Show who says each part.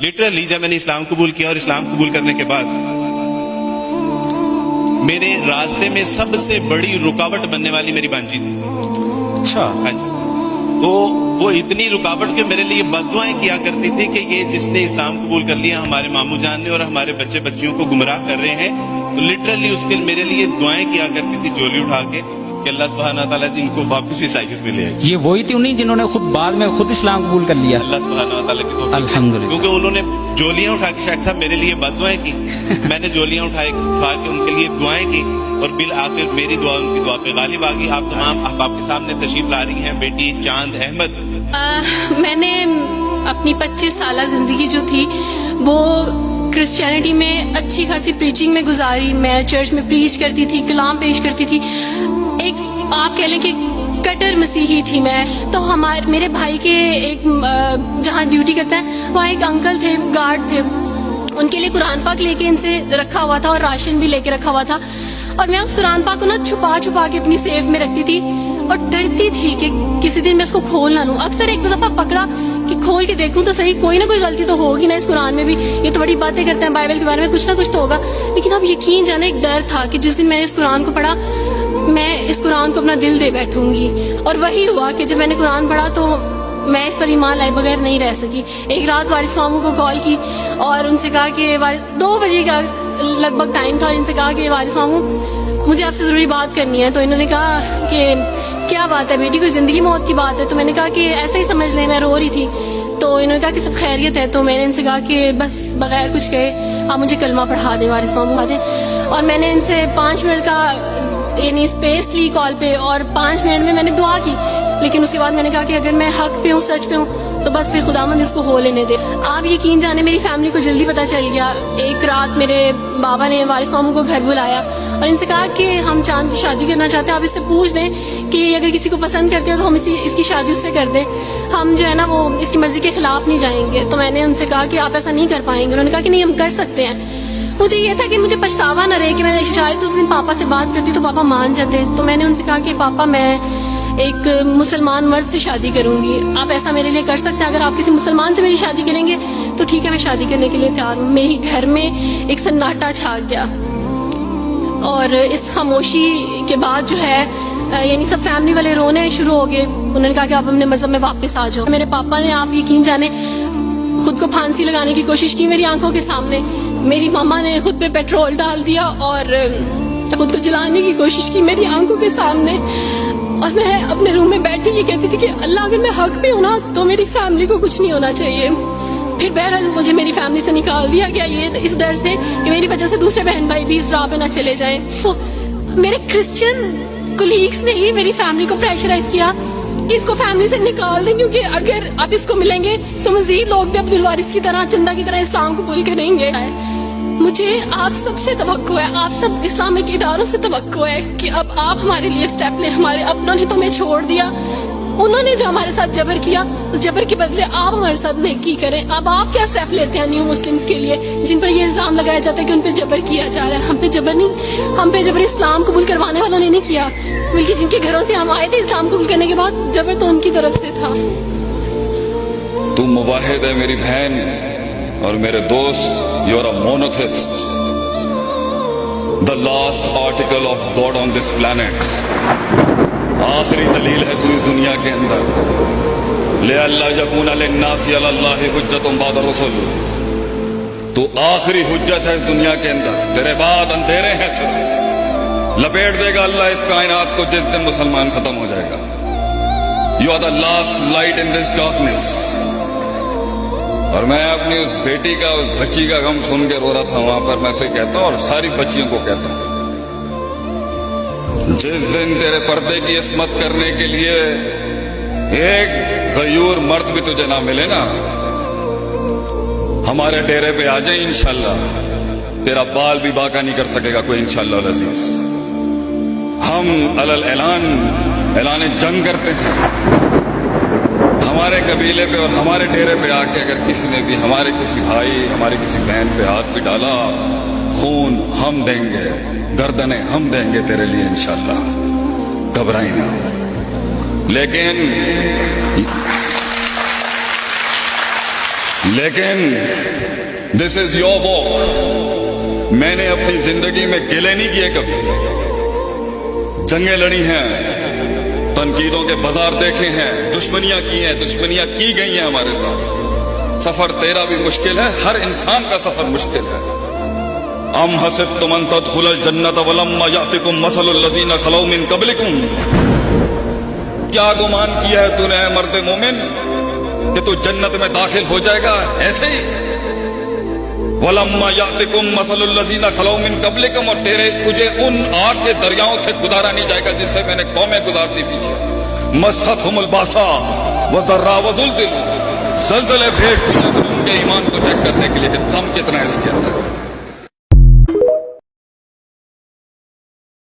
Speaker 1: Literally जब मैंने इस्लाम कबूल किया और इस्लाम कबूल करने के बाद मेरे रास्ते में सबसे बड़ी रुकावट बनने वाली मेरी भांजी थी।
Speaker 2: अच्छा।
Speaker 1: हाँ जी। तो वो इतनी रुकावट के मेरे लिए बद्दुआएं किया करती थी कि ये जिसने इस्लाम कबूल कर लिया हमारे मामू जान ने और हमारे बच्चे बच्चियों को गुमराह कर रहे हैं, तो लिटरली उसके मेरे लिए दुआएं किया करती थी झोली उठा के कि अल्लाह सुब्हानहू व तआला इनको वापस ईसाईयत में ले आए।
Speaker 2: ये वही थी उन्हीं जिन्होंने खुद बाद में खुद इस्लाम कबूल कर लिया।
Speaker 1: अल्लाह सुब्हानहू व तआला की तौफीक।
Speaker 2: अल्हम्दुलिल्लाह।
Speaker 1: क्योंकि उन्होंने जोलियां उठा के शायद साहब मेरे लिए बद्दुआएं की, मैंने जोलियां उठा के उनके लिए दुआएं की और बिल आखिर मेरी दुआ उनकी दुआ पे गालिब आ गई। आप तमाम अहबाब के सामने तशरीफ ला रही हैं बेटी चांद अहमद।
Speaker 3: मैंने अपनी 25 साल जिंदगी जो थी वो क्रिश्चियनिटी में अच्छी खासी प्रीचिंग में गुजारी। मैं चर्च में प्रीच करती थी, कलाम पेश करती थी। एक आप कह लें कि कट्टर मसीही थी मैं। तो मेरे भाई के एक जहाँ ड्यूटी करते हैं वहाँ एक अंकल थे, गार्ड थे, उनके लिए कुरान पाक लेके इनसे रखा हुआ था और राशन भी लेके रखा हुआ था। और मैं उस कुरान पाक को ना छुपा छुपा के अपनी सेफ में रखती थी और डरती थी कि किसी दिन मैं इसको खोल ना लूं। अक्सर एक दो दफा पकड़ा कि खोल के देखूं तो सही, कोई ना कोई गलती तो होगी ना इस कुरान में भी। ये तो बड़ी बातें करते हैं बाइबल के बारे में, कुछ ना कुछ तो होगा। लेकिन अब यकीन जाने एक डर था कि जिस दिन मैंने इस कुरान को पढ़ा मैं इस कुरान को अपना दिल दे बैठूंगी। और वही हुआ कि जब मैंने कुरान पढ़ा तो मैं इस पर ईमान लाए बगैर नहीं रह सकी। एक रात वारिस मामू को कॉल की और उनसे कहा कि 2 बजे का लगभग टाइम था। इनसे कहा कि वारिस मामू मुझे आपसे ज़रूरी बात करनी है। तो इन्होंने कहा कि क्या बात है बेटी, कोई ज़िंदगी मौत की बात है? तो मैंने कहा कि ऐसे ही समझ लें, मैं रो रही थी। तो इन्होंने कहा कि सब खैरियत है। तो मैंने इनसे कहा कि बस बगैर कुछ कहे आप मुझे कलमा पढ़ा दें, वारिस मामू पढ़ा दें। और मैंने इनसे 5 मिनट का यानी स्पेस ली कॉल पे और 5 मिनट में मैंने दुआ की। लेकिन उसके बाद मैंने कहा कि अगर मैं हक पे हूँ, सच पे हूँ, तो बस फिर खुदावंद इसको हो लेने दे। आप यकीन जाने मेरी फैमिली को जल्दी पता चल गया। एक रात मेरे बाबा ने वारिस मामू को घर बुलाया और इनसे कहा कि हम चांद की शादी करना चाहते हैं, आप इससे पूछ दें कि अगर किसी को पसंद करते हो तो हम इसकी शादी उससे कर दें, हम जो है ना वो इसकी मर्जी के खिलाफ नहीं जाएंगे। तो मैंने उनसे कहा कि आप ऐसा नहीं कर पाएंगे। उन्होंने कहा कि नहीं हम कर सकते हैं। मुझे ये था कि मुझे पछतावा न रहे कि मैंने शायद उस दिन पापा से बात करती तो पापा मान जाते। तो मैंने उनसे कहा कि पापा मैं एक मुसलमान मर्द से शादी करूंगी, आप ऐसा मेरे लिए कर सकते हैं? अगर आप किसी मुसलमान से मेरी शादी करेंगे तो ठीक है, मैं शादी करने के लिए तैयार हूँ। मेरे घर में एक सन्नाटा छा गया और इस खामोशी के बाद जो है यानी सब फैमिली वाले रोने शुरू हो गए। उन्होंने कहा कि आप अपने मजहब में वापस आ जाओ। मेरे पापा ने, आप यकीन जाने, खुद को फांसी लगाने की कोशिश की मेरी आंखों के सामने। मेरी मामा ने खुद पे पेट्रोल डाल दिया और खुद को जलाने की कोशिश की मेरी आंखों के सामने। और मैं अपने रूम में बैठी ये कहती थी कि अल्लाह अगर मैं हक पे हूं ना तो मेरी फैमिली को कुछ नहीं होना चाहिए। फिर बहरहाल मुझे मेरी फैमिली से निकाल दिया गया ये इस डर से कि मेरी वजह से दूसरे बहन भाई भी इस राह पे ना चले जाएं। तो मेरे क्रिश्चियन कोलीग्स ने ही मेरी फैमिली को प्रेशराइज किया कि इसको फैमिली से निकाल दें, क्योंकि अगर आप इसको मिलेंगे तो मजीद लोग भी अब्दुल वारिस की तरह, चंदा की तरह इस्लाम कबूल करेंगे। मुझे आप सबसे तवक्को है, आप सब इस्लामिक इदारों से तवक्को है कि अब आप हमारे लिए स्टेप लें। हमारे अपनों ने तो हमें छोड़ दिया, उन्होंने जो हमारे साथ जबर किया उस जबर के बदले आप हमारे साथ नेकी करें। अब आप क्या स्टेप लेते हैं न्यू मुस्लिम्स के लिए जिन पर ये इल्जाम लगाया जाता है कि उन पर जबर किया जा रहा है? हम पे जबर नहीं, हम पे जबर इस्लाम कबूल करवाने वालों ने नहीं किया, बल्कि जिनके घरों से हम आए थे इस्लाम कबूल करने के बाद जबर तो उनकी तरफ से था।
Speaker 4: तुम मुवाहिद है मेरी बहन और मेरे दोस्त, you are a monotheist, the last article of God on this planet. आखिरी दलील है तू इस दुनिया के अंदर। ले अल्लाह यकून लिन्नासी अलल्लाहि हुज्जतुन बाद रुsul, तू आखिरी हुज्जत है इस दुनिया के अंदर, तेरे बाद अंधेरे हैं सिर्फ। लपेट देगा अल्लाह इस कायनात को जिस दिन मुसलमान खत्म हो जाएगा। You are the last light in this darkness. और मैं अपनी उस बेटी का, उस बच्ची का गम सुन के रो रहा था वहां पर। मैं उसे कहता हूं और सारी बच्चियों को कहता हूं, जिस दिन तेरे पर्दे की इस्मत करने के लिए एक गयूर मर्द भी तुझे ना मिले ना, हमारे डेरे पे आ जाए इंशाल्लाह, तेरा बाल भी बाका नहीं कर सकेगा कोई इंशाल्लाह अजीज। हम अलल ऐलान जंग करते हैं। हमारे कबीले पे और हमारे डेरे पे आके अगर किसी ने भी हमारे किसी भाई, हमारे किसी बहन पे हाथ भी डाला, खून हम देंगे, गर्दनें हम देंगे तेरे लिए इंशाल्लाह, घबराई ना। लेकिन लेकिन दिस इज योर वॉक। मैंने अपनी जिंदगी में गिले नहीं किए कभी, जंगें लड़ी हैं, तनकीदों के बाजार देखे हैं, दुश्मनियां की हैं, दुश्मनियां की गई हैं हमारे साथ। सफर तेरा भी मुश्किल है, हर इंसान का सफर मुश्किल है। अम हसिबतुम अन तदखुलल जन्नत वलम्मा यातिकुम मसलुल लज़ीना खलौ मिन क़ब्लिकुम। क्या गुमान किया है तूने ऐ मर्द मोमिन कि तू जन्नत में दाखिल हो जाएगा ऐसे ही? वलम्मा यातिकुम मसलुल लज़ीना खलौ मिन क़ब्लिकुम, और तुझे उन आग के दरियाओं से गुजारा नहीं जाएगा जिससे मैंने कौमें गुजार दी पीछे। मस्सतहुमुल बासा वज़र्रा वज़ुलज़िलू, ज़लज़ले भेज दिए उनके ईमान को चेक करने के लिए कि दम कितना है इसके अंदर।